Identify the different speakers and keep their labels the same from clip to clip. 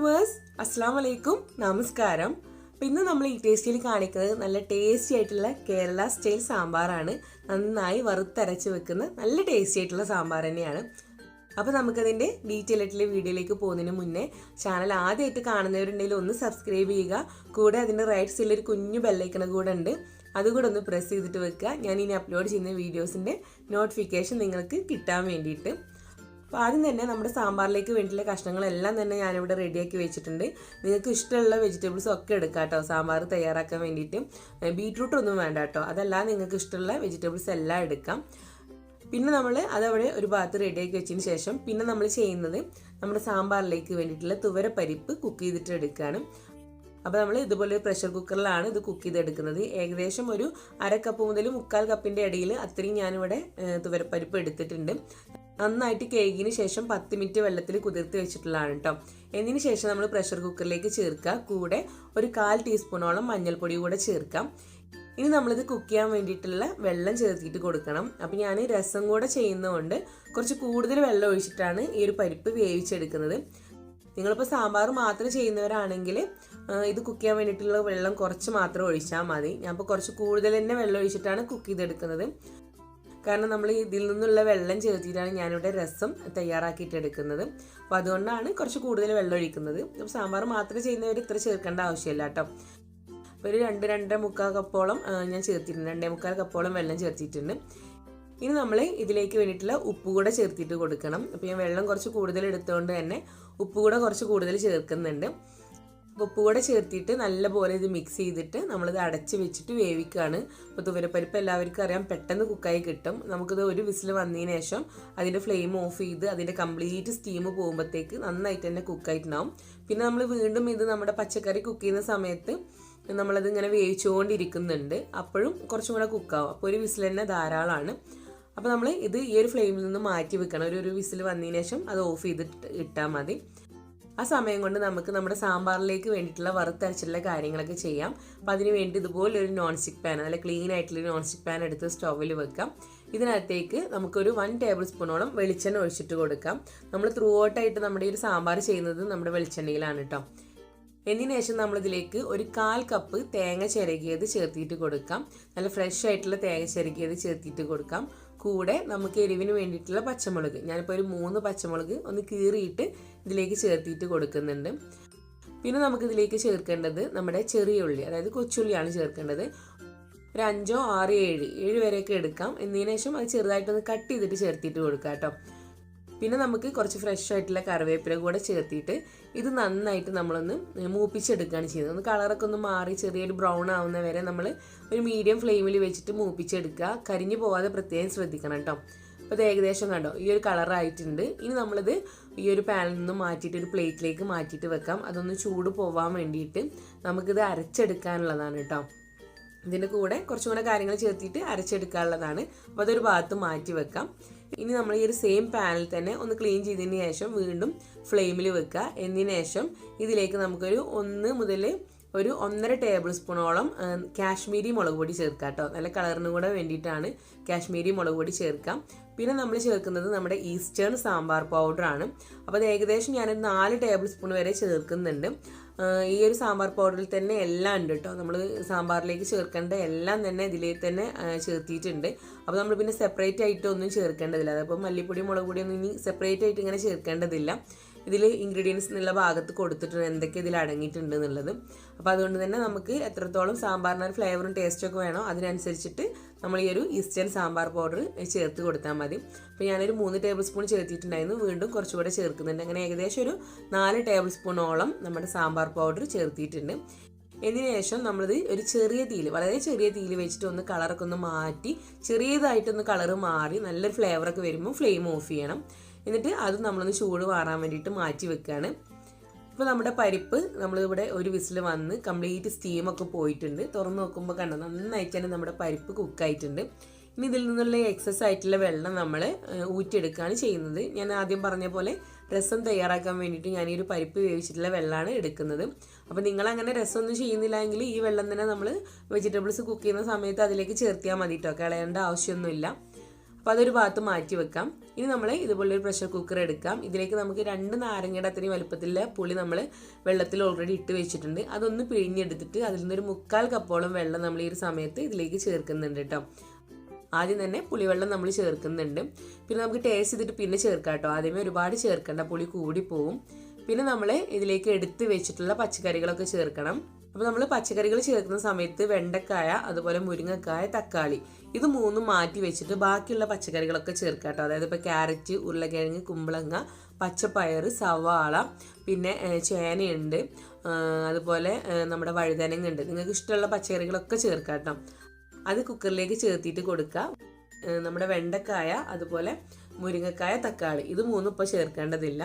Speaker 1: Viewers, അസ്സലാമു അലൈക്കും, നമസ്കാരം. അപ്പോൾ ഇന്ന് നമ്മൾ ഈ ടേസ്റ്റിൽ കാണിക്കുന്നത് നല്ല ടേസ്റ്റി ആയിട്ടുള്ള കേരള സ്റ്റൈൽ സാമ്പാറാണ്. നന്നായി വറുത്തരച്ച് വെക്കുന്ന നല്ല ടേസ്റ്റി ആയിട്ടുള്ള സാമ്പാർ തന്നെയാണ്. അപ്പോൾ നമുക്കതിൻ്റെ ഡീറ്റെയിൽ ആയിട്ടുള്ള വീഡിയോയിലേക്ക് പോകുന്നതിന് മുന്നേ ചാനൽ ആദ്യമായിട്ട് കാണുന്നവരുണ്ടെങ്കിൽ ഒന്ന് സബ്സ്ക്രൈബ് ചെയ്യുക. കൂടെ അതിൻ്റെ റൈറ്റ് സൈഡിൽ ഒരു കുഞ്ഞു ബെല്ലൈക്കൺ കൂടെ ഉണ്ട്, അതുകൂടെ ഒന്ന് പ്രസ് ചെയ്തിട്ട് വെക്കുക. ഞാൻ ഇനി അപ്ലോഡ് ചെയ്യുന്ന വീഡിയോസിൻ്റെ നോട്ടിഫിക്കേഷൻ നിങ്ങൾക്ക് കിട്ടാൻ വേണ്ടിയിട്ട്. അപ്പോൾ ആദ്യം തന്നെ നമ്മുടെ സാമ്പാറിലേക്ക് വേണ്ടിയിട്ടുള്ള കഷ്ണങ്ങളെല്ലാം തന്നെ ഞാനിവിടെ റെഡിയാക്കി വെച്ചിട്ടുണ്ട്. നിങ്ങൾക്ക് ഇഷ്ടമുള്ള വെജിറ്റബിൾസും ഒക്കെ എടുക്കാം കേട്ടോ സാമ്പാർ തയ്യാറാക്കാൻ വേണ്ടിയിട്ട്. ബീട്രൂട്ട് ഒന്നും വേണ്ട കേട്ടോ, അതല്ലാതെ നിങ്ങൾക്ക് ഇഷ്ടമുള്ള വെജിറ്റബിൾസ് എല്ലാം എടുക്കാം. പിന്നെ നമ്മൾ അതവിടെ ഒരു ഭാഗത്ത് റെഡിയാക്കി വെച്ചതിന് ശേഷം പിന്നെ നമ്മൾ ചെയ്യുന്നത് നമ്മുടെ സാമ്പാറിലേക്ക് വേണ്ടിയിട്ടുള്ള തുവരപ്പരിപ്പ് കുക്ക് ചെയ്തിട്ട് എടുക്കുകയാണ്. അപ്പോൾ നമ്മൾ ഇതുപോലെ പ്രഷർ കുക്കറിലാണ് ഇത് കുക്ക് ചെയ്തെടുക്കുന്നത്. ഏകദേശം ഒരു 1/2 കപ്പ് മുതൽ 1/4 കപ്പിൻ്റെ ഇടയിൽ അത്രയും ഞാനിവിടെ തുവരപ്പരിപ്പ് എടുത്തിട്ടുണ്ട്. നന്നായിട്ട് കഴുകിയതിന് ശേഷം 10 മിനിറ്റ് വെള്ളത്തിൽ കുതിർത്ത് വെച്ചിട്ടുള്ളതാണ് കേട്ടോ. എന്നതിന് ശേഷം നമ്മൾ പ്രഷർ കുക്കറിലേക്ക് ചേർക്കുക. കൂടെ ഒരു 1/4 ടീസ്പൂണോളം മഞ്ഞൾപ്പൊടി കൂടെ ചേർക്കാം. ഇനി നമ്മളിത് കുക്ക് ചെയ്യാൻ വേണ്ടിയിട്ടുള്ള വെള്ളം ചേർത്തിട്ട് കൊടുക്കണം. അപ്പോൾ ഞാൻ രസം കൂടെ ചെയ്യുന്നതുകൊണ്ട് കുറച്ച് കൂടുതൽ വെള്ളം ഒഴിച്ചിട്ടാണ് ഈ ഒരു പരിപ്പ് വേവിച്ചെടുക്കുന്നത്. നിങ്ങളിപ്പോൾ സാമ്പാർ മാത്രം ചെയ്യുന്നവരാണെങ്കിൽ ഇത് കുക്ക് ചെയ്യാൻ വേണ്ടിയിട്ടുള്ള വെള്ളം കുറച്ച് മാത്രം ഒഴിച്ചാൽ മതി. ഞാനിപ്പോൾ കുറച്ച് കൂടുതൽ തന്നെ വെള്ളം ഒഴിച്ചിട്ടാണ് കുക്ക് ചെയ്തെടുക്കുന്നത്. കാരണം നമ്മൾ ഇതിൽ നിന്നുള്ള വെള്ളം ചേർത്തിട്ടാണ് ഞാനിവിടെ രസം തയ്യാറാക്കിയിട്ട് എടുക്കുന്നത്. അപ്പോൾ അതുകൊണ്ടാണ് കുറച്ച് കൂടുതൽ വെള്ളം ഒഴിക്കുന്നത്. അപ്പോൾ സാമ്പാർ മാത്രം ചെയ്യുന്നവർ ഇത്ര ചേർക്കേണ്ട ആവശ്യമില്ല കേട്ടോ. അപ്പോൾ ഒരു 2-2.25 കപ്പോളം ഞാൻ ചേർത്തിട്ടുണ്ട്. 2.25 കപ്പോളം വെള്ളം ചേർത്തിട്ടുണ്ട്. ഇനി നമ്മൾ ഇതിലേക്ക് വേണ്ടിയിട്ടുള്ള ഉപ്പ് കൂടെ ചേർത്തിട്ട് കൊടുക്കണം. അപ്പോൾ ഞാൻ വെള്ളം കുറച്ച് കൂടുതൽ എടുത്തുകൊണ്ട് തന്നെ ഉപ്പ് കൂടെ കുറച്ച് കൂടുതൽ ചേർക്കുന്നുണ്ട്. ഉപ്പ് കൂടെ ചേർത്തിട്ട് നല്ലപോലെ ഇത് മിക്സ് ചെയ്തിട്ട് നമ്മളിത് അടച്ച് വെച്ചിട്ട് വേവിക്കുകയാണ്. അപ്പോൾ തുവരപ്പരിപ്പ് എല്ലാവർക്കും അറിയാം പെട്ടെന്ന് കുക്കായി കിട്ടും. നമുക്കിത് ഒരു വിസിൽ വന്നതിന് ശേഷം അതിൻ്റെ ഫ്ലെയിം ഓഫ് ചെയ്ത് അതിൻ്റെ കംപ്ലീറ്റ് സ്റ്റീം പോകുമ്പോഴത്തേക്ക് നന്നായിട്ട് തന്നെ കുക്കായിട്ടുണ്ടാവും. പിന്നെ നമ്മൾ വീണ്ടും ഇത് നമ്മുടെ പച്ചക്കറി കുക്ക് ചെയ്യുന്ന സമയത്ത് നമ്മളത് ഇങ്ങനെ വേവിച്ചുകൊണ്ടിരിക്കുന്നുണ്ട്. അപ്പോഴും കുറച്ചും കൂടെ കുക്കാവും. അപ്പോൾ ഒരു വിസിൽ തന്നെ ധാരാളമാണ്. അപ്പോൾ നമ്മൾ ഇത് ഈ ഒരു ഫ്ലെയിമിൽ നിന്ന് മാറ്റി വെക്കണം. ഒരു വിസിൽ വന്നതിന് ശേഷം അത് ഓഫ് ചെയ്തിട്ട് ഇട്ടാൽ മതി. ആ സമയം കൊണ്ട് നമുക്ക് നമ്മുടെ സാമ്പാറിലേക്ക് വേണ്ടിയിട്ടുള്ള വറുത്തരച്ചിട്ടുള്ള കാര്യങ്ങളൊക്കെ ചെയ്യാം. അപ്പോൾ അതിന് വേണ്ടി ഇതുപോലെ ഒരു നോൺ സ്റ്റിക്ക് പാൻ, നല്ല ക്ലീൻ ആയിട്ടുള്ള നോൺ സ്റ്റിക്ക് പാൻ എടുത്ത് സ്റ്റൗവിൽ വെക്കാം. ഇതിനകത്തേക്ക് നമുക്കൊരു 1 ടേബിൾ സ്പൂണോളം വെളിച്ചെണ്ണ ഒഴിച്ചിട്ട് കൊടുക്കാം. നമ്മൾ ത്രൂ ഔട്ടായിട്ട് നമ്മുടെ ഈ ഒരു സാമ്പാർ ചെയ്യുന്നത് നമ്മുടെ വെളിച്ചെണ്ണയിലാണ് കേട്ടോ. എന്നതിന് ശേഷം നമ്മളിതിലേക്ക് ഒരു 1/4 കപ്പ് തേങ്ങ ചിരകിയത് ചേർത്തിട്ട് കൊടുക്കാം. നല്ല ഫ്രഷ് ആയിട്ടുള്ള തേങ്ങ ചിരകിയത് ചേർത്തിട്ട് കൊടുക്കാം. കൂടെ നമുക്ക് എരിവിന് വേണ്ടിയിട്ടുള്ള പച്ചമുളക്, ഞാനിപ്പോൾ ഒരു 3 പച്ചമുളക് ഒന്ന് കീറിയിട്ട് ഇതിലേക്ക് ചേർത്തിട്ട് കൊടുക്കുന്നുണ്ട്. പിന്നെ നമുക്കിതിലേക്ക് ചേർക്കേണ്ടത് നമ്മുടെ ചെറിയ ഉള്ളി, അതായത് കൊച്ചുള്ളിയാണ് ചേർക്കേണ്ടത്. ഒരു 5, 6, 7 വരെയൊക്കെ എടുക്കാം. എന്നതിന് ശേഷം അത് ചെറുതായിട്ടൊന്ന് കട്ട് ചെയ്തിട്ട് ചേർത്തിട്ട് കൊടുക്കാം കേട്ടോ. പിന്നെ നമുക്ക് കുറച്ച് ഫ്രഷ് ആയിട്ടുള്ള കറിവേപ്പില കൂടെ ചേർത്തിട്ട് ഇത് നന്നായിട്ട് നമ്മളൊന്ന് മൂപ്പിച്ചെടുക്കുകയാണ് ചെയ്യുന്നത്. ഒന്ന് കളറൊക്കെ ഒന്ന് മാറി ചെറിയൊരു ബ്രൗൺ ആവുന്ന വരെ നമ്മൾ ഒരു മീഡിയം ഫ്ലെയിമിൽ വെച്ചിട്ട് മൂപ്പിച്ചെടുക്കുക. കരിഞ്ഞു പോവാതെ പ്രത്യേകം ശ്രദ്ധിക്കണം കേട്ടോ. അപ്പോൾ ഇത് ഏകദേശം കണ്ടോ ഈ ഒരു കളറായിട്ടുണ്ട്. ഇനി നമ്മളിത് ഈ ഒരു പാനിൽ നിന്ന് മാറ്റിയിട്ട് ഒരു പ്ലേറ്റിലേക്ക് മാറ്റിയിട്ട് വെക്കാം. അതൊന്ന് ചൂട് പോവാൻ വേണ്ടിയിട്ട് നമുക്കിത് അരച്ചെടുക്കാനുള്ളതാണ് കേട്ടോ. ഇതിൻ്റെ കൂടെ കുറച്ചും കൂടെ കാര്യങ്ങൾ ചേർത്തിട്ട് അരച്ചെടുക്കാനുള്ളതാണ്. അപ്പോൾ അതൊരു ഭാഗത്ത് മാറ്റി വെക്കാം. ഇനി നമ്മൾ ഈ ഒരു സെയിം പാനിൽ തന്നെ ഒന്ന് ക്ലീൻ ചെയ്തതിന് ശേഷം വീണ്ടും ഫ്ലെയിമിൽ വെക്കുക. എന്നതിന് ശേഷം ഇതിലേക്ക് നമുക്കൊരു 1 മുതൽ ഒരു 1.5 ടേബിൾ സ്പൂണോളം കാശ്മീരി മുളക് പൊടി ചേർക്കാം കേട്ടോ. നല്ല കളറിന് കൂടെ വേണ്ടിയിട്ടാണ് കാശ്മീരി മുളക് പൊടി ചേർക്കാം. പിന്നെ നമ്മൾ ചേർക്കുന്നത് നമ്മുടെ ഈസ്റ്റേൺ സാമ്പാർ പൗഡറാണ്. അപ്പോൾ അത് ഏകദേശം ഞാനൊരു 4 ടേബിൾ സ്പൂൺ വരെ ചേർക്കുന്നുണ്ട്. ഈ ഒരു സാമ്പാർ പൗഡറിൽ തന്നെ എല്ലാം ഉണ്ട് കേട്ടോ. നമ്മൾ സാമ്പാറിലേക്ക് ചേർക്കേണ്ട എല്ലാം തന്നെ ഇതിലേക്ക് തന്നെ ചേർത്തിയിട്ടുണ്ട്. അപ്പോൾ നമ്മൾ പിന്നെ സെപ്പറേറ്റ് ആയിട്ട് ഒന്നും ചേർക്കേണ്ടതില്ല. അതപ്പോൾ മല്ലിപ്പൊടി മുളക് പൊടി ഒന്നും ഇനി സെപ്പറേറ്റ് ആയിട്ട് ഇങ്ങനെ ചേർക്കേണ്ടതില്ല. ഇതിൽ ഇൻഗ്രീഡിയൻസ് എന്നുള്ള ഭാഗത്ത് കൊടുത്തിട്ടുണ്ട് എന്തൊക്കെ ഇതിൽ അടങ്ങിയിട്ടുണ്ട് എന്നുള്ളത്. അപ്പോൾ അതുകൊണ്ട് തന്നെ നമുക്ക് എത്രത്തോളം സാമ്പാറിന് ഒരു ഫ്ലേവറും ടേസ്റ്റും ഒക്കെ വേണോ അതിനനുസരിച്ചിട്ട് നമ്മൾ ഈ ഒരു ഈസ്റ്റേൺ സാമ്പാർ പൗഡർ ചേർത്ത് കൊടുത്താൽ മതി. അപ്പോൾ ഞാനൊരു 3 ടേബിൾ സ്പൂൺ ചേർത്തിട്ടുണ്ടായിരുന്നു. വീണ്ടും കുറച്ചുകൂടെ ചേർക്കുന്നുണ്ട്. അങ്ങനെ ഏകദേശം ഒരു 4 ടേബിൾ സ്പൂണോളം നമ്മുടെ സാമ്പാർ പൗഡർ ചേർത്തിട്ടുണ്ട്. എന്നതിന് ശേഷം നമ്മളിത് ഒരു ചെറിയ തീയിൽ, വളരെ ചെറിയ തീയിൽ വെച്ചിട്ട് ഒന്ന് കളറൊക്കെ ഒന്ന് മാറ്റി ചെറിയതായിട്ടൊന്ന് കളറ് മാറി നല്ലൊരു ഫ്ലേവറൊക്കെ വരുമ്പോൾ ഫ്ലെയിം ഓഫ് ചെയ്യണം. എന്നിട്ട് അത് നമ്മളൊന്ന് ചൂട് മാറാൻ വേണ്ടിയിട്ട് മാറ്റി വെക്കുകയാണ്. ഇപ്പോൾ നമ്മുടെ പരിപ്പ് നമ്മളിവിടെ ഒരു വിസിൽ വന്ന് കംപ്ലീറ്റ് സ്റ്റീമൊക്കെ പോയിട്ടുണ്ട്. തുറന്ന് നോക്കുമ്പോൾ കണ്ടോ നന്നായിട്ട് തന്നെ നമ്മുടെ പരിപ്പ് കുക്കായിട്ടുണ്ട്. ഇനി ഇതിൽ നിന്നുള്ള എക്സസ് ആയിട്ടുള്ള വെള്ളം നമ്മൾ ഊറ്റിയെടുക്കുകയാണ് ചെയ്യുന്നത്. ഞാൻ ആദ്യം പറഞ്ഞ പോലെ രസം തയ്യാറാക്കാൻ വേണ്ടിയിട്ട് ഞാൻ ഈ ഒരു പരിപ്പ് വേവിച്ചിട്ടുള്ള വെള്ളമാണ് എടുക്കുന്നത്. അപ്പോൾ നിങ്ങളങ്ങനെ രസമൊന്നും ചെയ്യുന്നില്ല എങ്കിൽ ഈ വെള്ളം തന്നെ നമ്മൾ വെജിറ്റബിൾസ് കുക്ക് ചെയ്യുന്ന സമയത്ത് അതിലേക്ക് ചേർത്തിയാൽ മതി കേട്ടോ. കളയേണ്ട ആവശ്യമൊന്നുമില്ല. അപ്പോൾ അതൊരു ഭാഗത്ത് മാറ്റി വെക്കാം. ഇനി നമ്മൾ ഇതുപോലൊരു പ്രഷർ കുക്കർ എടുക്കാം. ഇതിലേക്ക് നമുക്ക് 2 നാരങ്ങയുടെ അത്രയും വലുപ്പത്തിലുള്ള പുളി നമ്മൾ വെള്ളത്തിൽ ഓൾറെഡി ഇട്ട് വെച്ചിട്ടുണ്ട്. അതൊന്ന് പിഴിഞ്ഞെടുത്തിട്ട് അതിൽ നിന്നൊരു 3/4 കപ്പോളം വെള്ളം നമ്മൾ ഈ ഒരു സമയത്ത് ഇതിലേക്ക് ചേർക്കുന്നുണ്ട് കേട്ടോ. ആദ്യം തന്നെ പുളിവെള്ളം നമ്മൾ ചേർക്കുന്നുണ്ട്. പിന്നെ നമുക്ക് ടേസ്റ്റ് ചെയ്തിട്ട് പിന്നെ ചേർക്കാം കേട്ടോ. ആദ്യമേ ഒരുപാട് ചേർക്കണ്ട, പുളി കൂടി പോവും. പിന്നെ നമ്മൾ ഇതിലേക്ക് എടുത്ത് വെച്ചിട്ടുള്ള പച്ചക്കറികളൊക്കെ ചേർക്കണം. അപ്പോൾ നമ്മൾ പച്ചക്കറികൾ ചേർക്കുന്ന സമയത്ത് വെണ്ടക്കായ, അതുപോലെ മുരിങ്ങക്കായ, തക്കാളി ഇത് 3 മാറ്റി വെച്ചിട്ട് ബാക്കിയുള്ള പച്ചക്കറികളൊക്കെ ചേർക്കാം കേട്ടോ. അതായത് ഇപ്പോൾ ക്യാരറ്റ്, ഉരുളക്കിഴങ്ങ്, കുമ്പളങ്ങ, പച്ചപ്പയർ, സവാള, പിന്നെ ചേനയുണ്ട്, അതുപോലെ നമ്മുടെ വഴുതനങ്ങ ഉണ്ട്. നിങ്ങൾക്ക് ഇഷ്ടമുള്ള പച്ചക്കറികളൊക്കെ ചേർക്കാം കേട്ടോ. അത് കുക്കറിലേക്ക് ചേർത്തിട്ട് കൊടുക്കുക. നമ്മുടെ വെണ്ടക്കായ, അതുപോലെ മുരിങ്ങക്കായ, തക്കാളി ഇത് 3 ഇപ്പോൾ ചേർക്കേണ്ടതില്ല.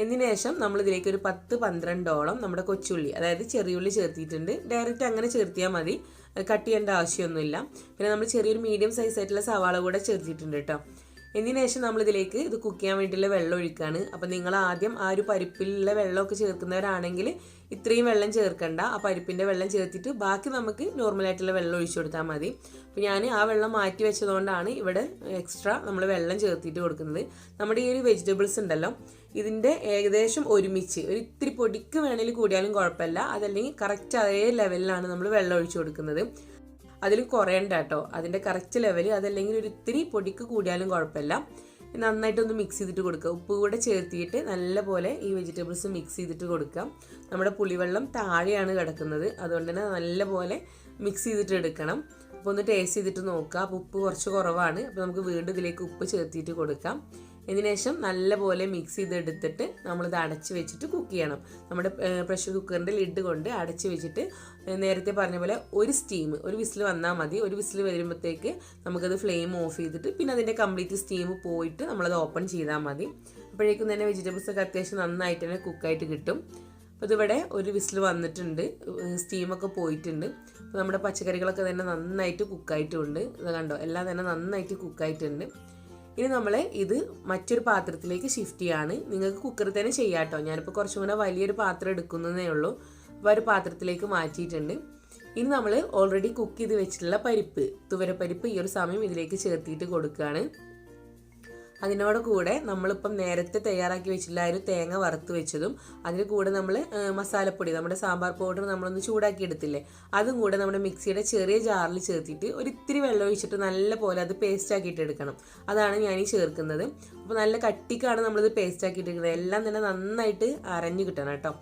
Speaker 1: എന്നതിന് ശേഷം നമ്മളിതിലേക്ക് ഒരു 10-12ഓളം നമ്മുടെ കൊച്ചുള്ളി, അതായത് ചെറിയുള്ളി ചേർത്തിട്ടുണ്ട്. ഡയറക്റ്റ് അങ്ങനെ ചേർത്തിയാൽ മതി, കട്ട് ചെയ്യേണ്ട ആവശ്യമൊന്നുമില്ല. പിന്നെ നമ്മൾ ചെറിയൊരു മീഡിയം സൈസ് ആയിട്ടുള്ള സവാള കൂടെ ചേർത്തിട്ടുണ്ട് കേട്ടോ. എന്നതിന് ശേഷം നമ്മളിതിലേക്ക് ഇത് കുക്ക് ചെയ്യാൻ വേണ്ടിയിട്ടുള്ള വെള്ളം ഒഴിക്കുകയാണ്. അപ്പം നിങ്ങൾ ആദ്യം ആ ഒരു പരിപ്പിലുള്ള വെള്ളമൊക്കെ ചേർക്കുന്നവരാണെങ്കിൽ ഇത്രയും വെള്ളം ചേർക്കണ്ട. ആ പരിപ്പിൻ്റെ വെള്ളം ചേർത്തിട്ട് ബാക്കി നമുക്ക് നോർമലായിട്ടുള്ള വെള്ളം ഒഴിച്ചു കൊടുത്താൽ മതി. അപ്പോൾ ഞാൻ ആ വെള്ളം മാറ്റി വെച്ചതുകൊണ്ടാണ് ഇവിടെ എക്സ്ട്രാ നമ്മൾ വെള്ളം ചേർത്തിട്ട് കൊടുക്കുന്നത്. നമ്മുടെ ഈ ഒരു വെജിറ്റബിൾസ് ഉണ്ടല്ലോ, ഇതിൻ്റെ ഏകദേശം ഒരുമിച്ച് ഒരു ഇത്തിരി പൊടിക്ക് വേണമെങ്കിൽ കൂടിയാലും കുഴപ്പമില്ല. അതല്ലെങ്കിൽ കറക്റ്റ് അതേ ലെവലിലാണ് നമ്മൾ വെള്ളം ഒഴിച്ചു കൊടുക്കുന്നത്. അതിൽ കുറയണ്ട കേട്ടോ, അതിൻ്റെ കറക്റ്റ് ലെവൽ. അതല്ലെങ്കിൽ ഒരു ഇത്തിരി പൊടിക്ക് കൂടിയാലും കുഴപ്പമില്ല. നന്നായിട്ടൊന്ന് മിക്സ് ചെയ്തിട്ട് കൊടുക്കുക. ഉപ്പ് കൂടെ ചേർത്തിയിട്ട് നല്ലപോലെ ഈ വെജിറ്റബിൾസ് മിക്സ് ചെയ്തിട്ട് കൊടുക്കാം. നമ്മുടെ പുളിവെള്ളം താഴെയാണ് കിടക്കുന്നത്, അതുകൊണ്ട് തന്നെ നല്ലപോലെ മിക്സ് ചെയ്തിട്ട് എടുക്കണം. അപ്പോൾ ഒന്ന് ടേസ്റ്റ് ചെയ്തിട്ട് നോക്കുക. അപ്പോൾ ഉപ്പ് കുറച്ച് കുറവാണ്, അപ്പോൾ നമുക്ക് വീണ്ടും ഇതിലേക്ക് ഉപ്പ് ചേർത്തിട്ട് കൊടുക്കാം. ഇതിന് ശേഷം നല്ലപോലെ മിക്സ് ചെയ്തെടുത്തിട്ട് നമ്മളിത് അടച്ച് വെച്ചിട്ട് കുക്ക് ചെയ്യണം. നമ്മുടെ പ്രഷർ കുക്കറിൻ്റെ ലിഡ് കൊണ്ട് അടച്ച് വെച്ചിട്ട് നേരത്തെ പറഞ്ഞ പോലെ ഒരു വിസിൽ വന്നാൽ മതി. ഒരു വിസിൽ വരുമ്പോഴത്തേക്ക് നമുക്കത് ഫ്ലെയിം ഓഫ് ചെയ്തിട്ട് പിന്നെ അതിൻ്റെ കംപ്ലീറ്റ് സ്റ്റീം പോയിട്ട് നമ്മളത് ഓപ്പൺ ചെയ്താൽ മതി. അപ്പോഴേക്കും തന്നെ വെജിറ്റബിൾസ് ഒക്കെ അത്യാവശ്യം നന്നായിട്ട് തന്നെ കുക്കായിട്ട് കിട്ടും. അപ്പോൾ ഇതിവിടെ ഒരു വിസിൽ വന്നിട്ടുണ്ട്, സ്റ്റീമൊക്കെ പോയിട്ടുണ്ട്. അപ്പോൾ നമ്മുടെ പച്ചക്കറികളൊക്കെ തന്നെ നന്നായിട്ട് കുക്കായിട്ടുണ്ട്. ഇത് കണ്ടോ, എല്ലാം തന്നെ നന്നായിട്ട് കുക്കായിട്ടുണ്ട്. ഇനി നമ്മൾ ഇത് മറ്റൊരു പാത്രത്തിലേക്ക് ഷിഫ്റ്റ് ചെയ്യാണ്. നിങ്ങൾക്ക് കുക്കറിൽ തന്നെ ചെയ്യാം കേട്ടോ. ഞാനിപ്പോൾ കുറച്ചും കൂടെ വലിയൊരു പാത്രം എടുക്കുന്നതേ ഉള്ളൂ. അപ്പോൾ ഒരു പാത്രത്തിലേക്ക് മാറ്റിയിട്ടുണ്ട്. ഇനി നമ്മൾ ഓൾറെഡി കുക്ക് ചെയ്ത് വെച്ചിട്ടുള്ള പരിപ്പ്, തുവരപ്പരിപ്പ് ഈ ഒരു സമയം ഇതിലേക്ക് ചേർത്തിട്ട് കൊടുക്കുകയാണ്. അതിനോട് കൂടെ നമ്മളിപ്പം നേരത്തെ തയ്യാറാക്കി വെച്ചിട്ടുള്ള ഒരു തേങ്ങ വറുത്ത് വെച്ചതും അതിന് കൂടെ നമ്മൾ മസാലപ്പൊടി, നമ്മുടെ സാമ്പാർ പൗഡർ നമ്മളൊന്ന് ചൂടാക്കി എടുത്തില്ലേ, അതും കൂടെ നമ്മുടെ മിക്സിയുടെ ചെറിയ ജാറിൽ ചേർത്തിട്ട് ഒരിത്തിരി വെള്ളം ഒഴിച്ചിട്ട് നല്ല പോലെ അത് പേസ്റ്റ് ആക്കിയിട്ട് എടുക്കണം. അതാണ് ഞാൻ ഈ ചേർക്കുന്നത്. അപ്പോൾ നല്ല കട്ടിക്കാണ് നമ്മളിത് പേസ്റ്റ് ആക്കിയിട്ട് എടുക്കുന്നത്. എല്ലാം തന്നെ നന്നായിട്ട് അരഞ്ഞു കിട്ടണം കേട്ടോ.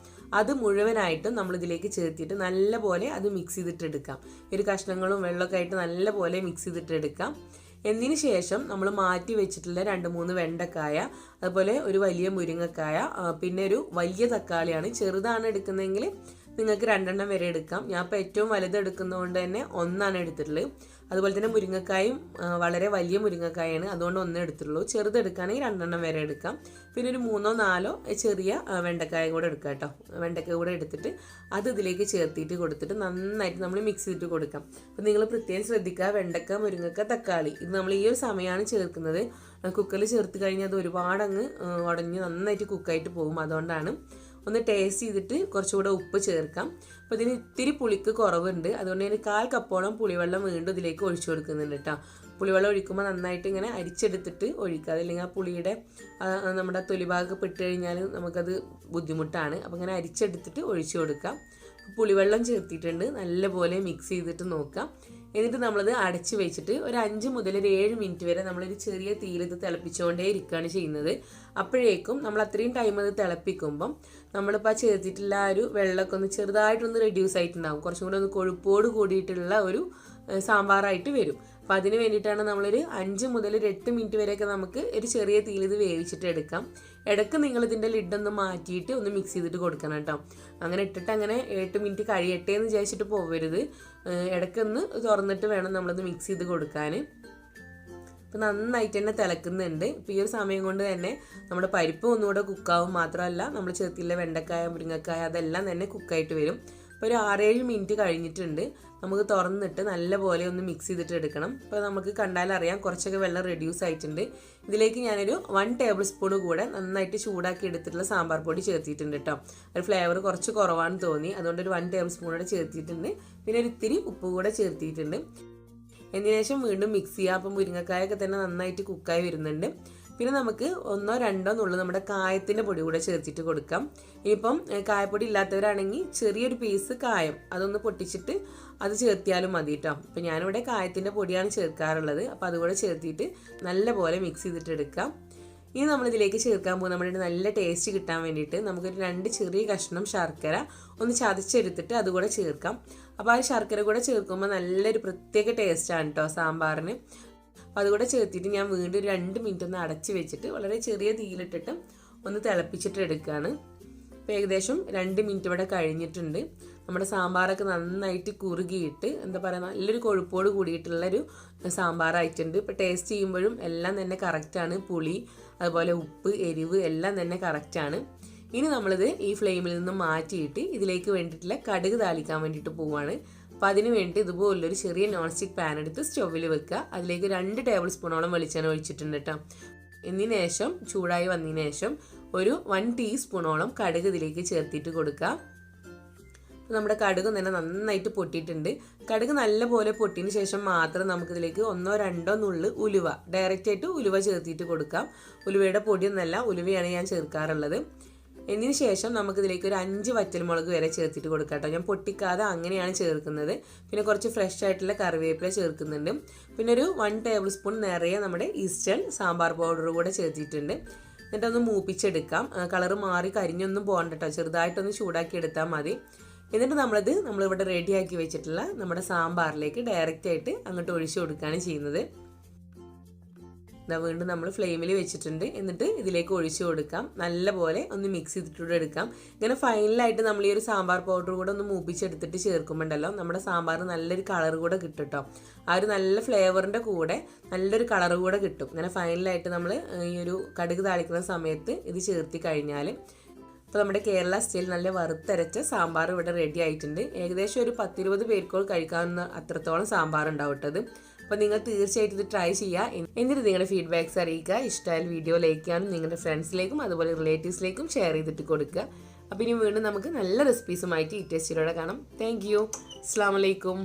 Speaker 1: അത് മുഴുവനായിട്ടും നമ്മളിതിലേക്ക് ചേർത്തിട്ട് നല്ല പോലെ അത് മിക്സ് ചെയ്തിട്ട് എടുക്കാം. ഒരു കഷ്ണങ്ങളും വെള്ളമൊക്കെ ആയിട്ട് നല്ല പോലെ മിക്സ് ചെയ്തിട്ട് എടുക്കാം. എന്നതിന് ശേഷം നമ്മൾ മാറ്റി വെച്ചിട്ടുള്ള 2-3 വെണ്ടക്കായ, അതുപോലെ ഒരു വലിയ മുരിങ്ങക്കായ, പിന്നെ ഒരു വലിയ തക്കാളിയാണ്. ചെറുതാണ് എടുക്കുന്നതെങ്കിൽ നിങ്ങൾക്ക് 2 വരെ എടുക്കാം. ഞാൻ ഇപ്പോൾ ഏറ്റവും വലുത് എടുക്കുന്നതുകൊണ്ട് തന്നെ 1 എടുത്തിട്ടുള്ളത്. അതുപോലെ തന്നെ മുരിങ്ങക്കായും വളരെ വലിയ മുരിങ്ങക്കായാണ്, അതുകൊണ്ട് 1 എടുത്തിട്ടുള്ളൂ. ചെറുത് എടുക്കുകയാണെങ്കിൽ 2 വരെ എടുക്കാം. പിന്നെ ഒരു 3-4 ചെറിയ വെണ്ടക്കായും കൂടെ എടുക്കാം കേട്ടോ. വെണ്ടക്ക കൂടെ എടുത്തിട്ട് അത് ഇതിലേക്ക് ചേർത്തിട്ട് കൊടുത്തിട്ട് നന്നായിട്ട് നമ്മൾ മിക്സ് ചെയ്തിട്ട് കൊടുക്കാം. അപ്പോൾ നിങ്ങൾ പ്രത്യേകം ശ്രദ്ധിക്കുക, വെണ്ടക്ക, മുരിങ്ങക്ക, തക്കാളി ഇത് നമ്മൾ ഈ ഒരു സമയമാണ് ചേർക്കുന്നത്. കുക്കറിൽ ചേർത്ത് കഴിഞ്ഞാൽ അത് ഒരുപാട് അങ്ങ് ഉടഞ്ഞ് നന്നായിട്ട് കുക്കായിട്ട് പോകും. അതുകൊണ്ടാണ് ഒന്ന് ടേസ്റ്റ് ചെയ്തിട്ട് കുറച്ചുകൂടെ ഉപ്പ് ചേർക്കാം. അപ്പോൾ ഇതിന് ഇത്തിരി പുളിക്ക് കുറവുണ്ട്, അതുകൊണ്ട് ഞാൻ 1/4 കപ്പോളം പുളിവെള്ളം വീണ്ടും ഇതിലേക്ക് ഒഴിച്ചു കൊടുക്കുന്നുണ്ട് കേട്ടോ. പുളിവെള്ളം ഒഴിക്കുമ്പോൾ നന്നായിട്ട് ഇങ്ങനെ അരിച്ചെടുത്തിട്ട് ഒഴിക്കുക. അതില്ലെങ്കിൽ ആ പുളിയുടെ നമ്മുടെ തൊലിഭാഗമൊക്കെ പെട്ട് കഴിഞ്ഞാൽ നമുക്കത് ബുദ്ധിമുട്ടാണ്. അപ്പോൾ ഇങ്ങനെ അരിച്ചെടുത്തിട്ട് ഒഴിച്ചു കൊടുക്കാം. പുളിവെള്ളം ചേർത്തിട്ടുണ്ട്, നല്ലപോലെ മിക്സ് ചെയ്തിട്ട് നോക്കാം. എന്നിട്ട് നമ്മളത് അടച്ച് വെച്ചിട്ട് ഒരു 5 മുതൽ 7 മിനിറ്റ് വരെ നമ്മളൊരു ചെറിയ തീയിൽ ഇത് തിളപ്പിച്ചുകൊണ്ടേ ഇരിക്കുകയാണ് ചെയ്യുന്നത്. അപ്പോഴേക്കും നമ്മൾ അത്രയും ടൈം അത് തിളപ്പിക്കുമ്പം നമ്മളിപ്പോൾ ചേർത്തിട്ടുള്ള ആ ഒരു വെള്ളമൊക്കെ ഒന്ന് ചെറുതായിട്ടൊന്ന് റെഡ്യൂസ് ആയിട്ടുണ്ടാകും. കുറച്ചും കൂടെ ഒന്ന് കൊഴുപ്പോട് കൂടിയിട്ടുള്ള ഒരു സാമ്പാറായിട്ട് വരും. അപ്പോൾ അതിന് വേണ്ടിയിട്ടാണ് നമ്മളൊരു 5 മുതൽ 8 മിനിറ്റ് വരെയൊക്കെ നമുക്ക് ഒരു ചെറിയ തീയിൽ ഇത് വേവിച്ചിട്ട് എടുക്കാം. ഇടയ്ക്ക് നിങ്ങൾ ഇതിൻ്റെ ലിഡൊന്ന് മാറ്റിയിട്ട് ഒന്ന് മിക്സ് ചെയ്തിട്ട് കൊടുക്കണം കേട്ടോ. അങ്ങനെ ഇട്ടിട്ട് അങ്ങനെ 8 മിനിറ്റ് കഴിയട്ടെ എന്ന് വിചാരിച്ചിട്ട് പോകരുത്. ഇടയ്ക്കൊന്ന് തുറന്നിട്ട് വേണം നമ്മളത് മിക്സ് ചെയ്ത് കൊടുക്കാൻ. അപ്പോൾ നന്നായിട്ട് തന്നെ തിളക്കുന്നുണ്ട്. ഇപ്പോൾ ഈ ഒരു സമയം കൊണ്ട് തന്നെ നമ്മുടെ പരിപ്പ് ഒന്നുകൂടെ കുക്കാവും. മാത്രമല്ല നമ്മൾ ചേർത്തില്ല വെണ്ടക്കായ, മുരിങ്ങക്കായ അതെല്ലാം തന്നെ കുക്കായിട്ട് വരും. ഇപ്പോൾ ഒരു 6-7 മിനിറ്റ് കഴിഞ്ഞിട്ടുണ്ട്. നമുക്ക് തുറന്നിട്ട് നല്ലപോലെ ഒന്ന് മിക്സ് ചെയ്തിട്ട് എടുക്കണം. അപ്പോൾ നമുക്ക് കണ്ടാലറിയാം കുറച്ചൊക്കെ വെള്ളം റെഡ്യൂസ് ആയിട്ടുണ്ട്. ഇതിലേക്ക് ഞാനൊരു 1 ടേബിൾ സ്പൂൺ കൂടെ നന്നായിട്ട് ചൂടാക്കി എടുത്തിട്ടുള്ള സാമ്പാർ പൊടി ചേർത്തിട്ടുണ്ട് കേട്ടോ. ഒരു ഫ്ലേവർ കുറച്ച് കുറവാണെന്ന് തോന്നി, അതുകൊണ്ട് ഒരു 1 ടേബിൾ സ്പൂൺ കൂടെ ചേർത്തിട്ടുണ്ട്. പിന്നെ ഒരു ഇത്തിരി ഉപ്പ് കൂടെ ചേർത്തിട്ടുണ്ട്. എന്നതിന് ശേഷം വീണ്ടും മിക്സ് ചെയ്യുക. അപ്പം മുരിങ്ങക്കായൊക്കെ തന്നെ നന്നായിട്ട് കുക്കായി വരുന്നുണ്ട്. പിന്നെ നമുക്ക് 1-2 നുള്ളു നമ്മുടെ കായത്തിൻ്റെ പൊടി കൂടെ ചേർത്തിട്ട് കൊടുക്കാം. ഇനിയിപ്പം കായപ്പൊടി ഇല്ലാത്തവരാണെങ്കിൽ ചെറിയൊരു പീസ് കായം അതൊന്ന് പൊട്ടിച്ചിട്ട് അത് ചേർത്തിയാലും മതി കേട്ടോ. അപ്പം ഞാനിവിടെ കായത്തിൻ്റെ പൊടിയാണ് ചേർക്കാറുള്ളത്. അപ്പോൾ അതുകൂടെ ചേർത്തിട്ട് നല്ലപോലെ മിക്സ് ചെയ്തിട്ട് എടുക്കാം. ഇനി നമ്മളിതിലേക്ക് ചേർക്കാൻ പോകും നമ്മുടെ നല്ല ടേസ്റ്റ് കിട്ടാൻ വേണ്ടിയിട്ട് നമുക്കൊരു 2 ചെറിയ കഷ്ണം ശർക്കര ഒന്ന് ചതച്ചെടുത്തിട്ട് അതുകൂടെ ചേർക്കാം. അപ്പോൾ ആ ശർക്കര കൂടെ ചേർക്കുമ്പോൾ നല്ലൊരു പ്രത്യേക ടേസ്റ്റാണ് കേട്ടോ സാമ്പാറിന്. അപ്പോൾ അതുകൂടെ ചേർത്തിട്ട് ഞാൻ വീണ്ടും 2 മിനിറ്റ് ഒന്ന് അടച്ച് വെച്ചിട്ട് വളരെ ചെറിയ തീയിലിട്ടിട്ട് ഒന്ന് തിളപ്പിച്ചിട്ട് എടുക്കുകയാണ്. അപ്പോൾ ഏകദേശം 2 മിനിറ്റ് ഇവിടെ കഴിഞ്ഞിട്ടുണ്ട്. നമ്മുടെ സാമ്പാറൊക്കെ നന്നായിട്ട് കുറുകിയിട്ട് എന്താ പറയുക നല്ലൊരു കൊഴുപ്പോട് കൂടിയിട്ടുള്ളൊരു സാമ്പാറായിട്ടുണ്ട്. ഇപ്പോൾ ടേസ്റ്റ് ചെയ്യുമ്പോഴും എല്ലാം തന്നെ കറക്റ്റാണ്. പുളി അതുപോലെ ഉപ്പ് എരിവ് എല്ലാം തന്നെ കറക്റ്റാണ്. ഇനി നമ്മളിത് ഈ ഫ്ലെയിമിൽ നിന്ന് മാറ്റിയിട്ട് ഇതിലേക്ക് വേണ്ടിയിട്ടുള്ള കടുക് താളിക്കാൻ വേണ്ടിയിട്ട് പോവുകയാണ്. അപ്പോൾ അതിന് വേണ്ടി ഇതുപോലൊരു ചെറിയ നോൺ സ്റ്റിക്ക് പാൻ എടുത്ത് സ്റ്റൗവിൽ വെക്കുക. അതിലേക്ക് 2 ടേബിൾ സ്പൂണോളം വെളിച്ചെണ്ണ ഒഴിച്ചിട്ടുണ്ട് കേട്ടോ. എന്നതിന് ശേഷം ചൂടായി വന്നതിന് ശേഷം ഒരു 1 ടീസ്പൂണോളം കടുക് ഇതിലേക്ക് ചേർത്തിട്ട് കൊടുക്കുക. നമ്മുടെ കടുക് തന്നെ നന്നായിട്ട് പൊട്ടിയിട്ടുണ്ട്. കടുക് നല്ലപോലെ പൊട്ടിയതിന് ശേഷം മാത്രം നമുക്കിതിലേക്ക് 1-2 നുള്ളു ഉലുവ ഡയറക്റ്റായിട്ട് ഉലുവ ചേർത്തിട്ട് കൊടുക്കാം. ഉലുവയുടെ പൊടിയൊന്നല്ല, ഉലുവയാണ് ഞാൻ ചേർക്കാറുള്ളത്. എന്നതിന് ശേഷം നമുക്കിതിലേക്ക് ഒരു 5 വറ്റൽമുളക് വരെ ചേർത്തിട്ട് കൊടുക്കാം കേട്ടോ. ഞാൻ പൊട്ടിക്കാതെ അങ്ങനെയാണ് ചേർക്കുന്നത്. പിന്നെ കുറച്ച് ഫ്രഷ് ആയിട്ടുള്ള കറിവേപ്പില ചേർക്കുന്നുണ്ട്. പിന്നെ ഒരു 1 ടേബിൾ സ്പൂൺ നിറയെ നമ്മുടെ ഈസ്റ്റേൺ സാമ്പാർ പൗഡർ കൂടെ ചേർത്തിട്ടുണ്ട്. എന്നിട്ടൊന്ന് മൂപ്പിച്ചെടുക്കാം. കളറ് മാറി കരിഞ്ഞൊന്നും പോകണ്ട കേട്ടോ, ചെറുതായിട്ടൊന്ന് ചൂടാക്കി എടുത്താൽ മതി. എന്നിട്ട് നമ്മളിവിടെ റെഡിയാക്കി വെച്ചിട്ടുള്ള നമ്മുടെ സാമ്പാറിലേക്ക് ഡയറക്റ്റായിട്ട് അങ്ങോട്ട് ഒഴിച്ചു കൊടുക്കുകയാണ് ചെയ്യുന്നത്. വീണ്ടും നമ്മൾ ഫ്ലെയിമിൽ വെച്ചിട്ടുണ്ട്. എന്നിട്ട് ഇതിലേക്ക് ഒഴിച്ചു കൊടുക്കാം. നല്ലപോലെ ഒന്ന് മിക്സ് ചെയ്തിട്ടൂടെ എടുക്കാം. ഇങ്ങനെ ഫൈനലായിട്ട് നമ്മൾ ഈ ഒരു സാമ്പാർ പൗഡർ കൂടെ ഒന്ന് മൂപ്പിച്ചെടുത്തിട്ട് ചേർക്കുമ്പോണ്ടല്ലോ നമ്മുടെ സാമ്പാറിന് നല്ലൊരു കളർ കൂടെ കിട്ടും കേട്ടോ. ആ ഒരു നല്ല ഫ്ലേവറിൻ്റെ കൂടെ നല്ലൊരു കളർ കൂടെ കിട്ടും. ഇങ്ങനെ ഫൈനലായിട്ട് നമ്മൾ ഈ ഒരു കടുക് താളിക്കുന്ന സമയത്ത് ഇത് ചേർത്തി കഴിഞ്ഞാൽ അപ്പോൾ നമ്മുടെ കേരള സ്റ്റൈൽ നല്ല വറുത്തരച്ച സാമ്പാർ ഇവിടെ റെഡി ആയിട്ടുണ്ട്. ഏകദേശം ഒരു 10-20 പേർക്കോൾ കഴിക്കാവുന്ന അത്രത്തോളം സാമ്പാർ ഉണ്ടാവും കേട്ടത്. അപ്പോൾ നിങ്ങൾ തീർച്ചയായിട്ടും ഇത് ട്രൈ ചെയ്യുക. എന്നിട്ട് നിങ്ങളുടെ ഫീഡ്ബാക്ക്സ് അറിയിക്കുക. ഇഷ്ടമായാൽ വീഡിയോ ലൈക്ക് ചെയ്യാനും നിങ്ങളുടെ ഫ്രണ്ട്സിലേക്കും അതുപോലെ റിലേറ്റീവ്സിലേക്കും ഷെയർ ചെയ്തിട്ട് കൊടുക്കുക. അപ്പോൾ ഇനി വീണ്ടും നമുക്ക് നല്ല റെസിപ്പീസുമായിട്ട് ഈ ടേസ്റ്റിലൂടെ കാണാം. Thank you. അസ്സലാമു അലൈക്കും.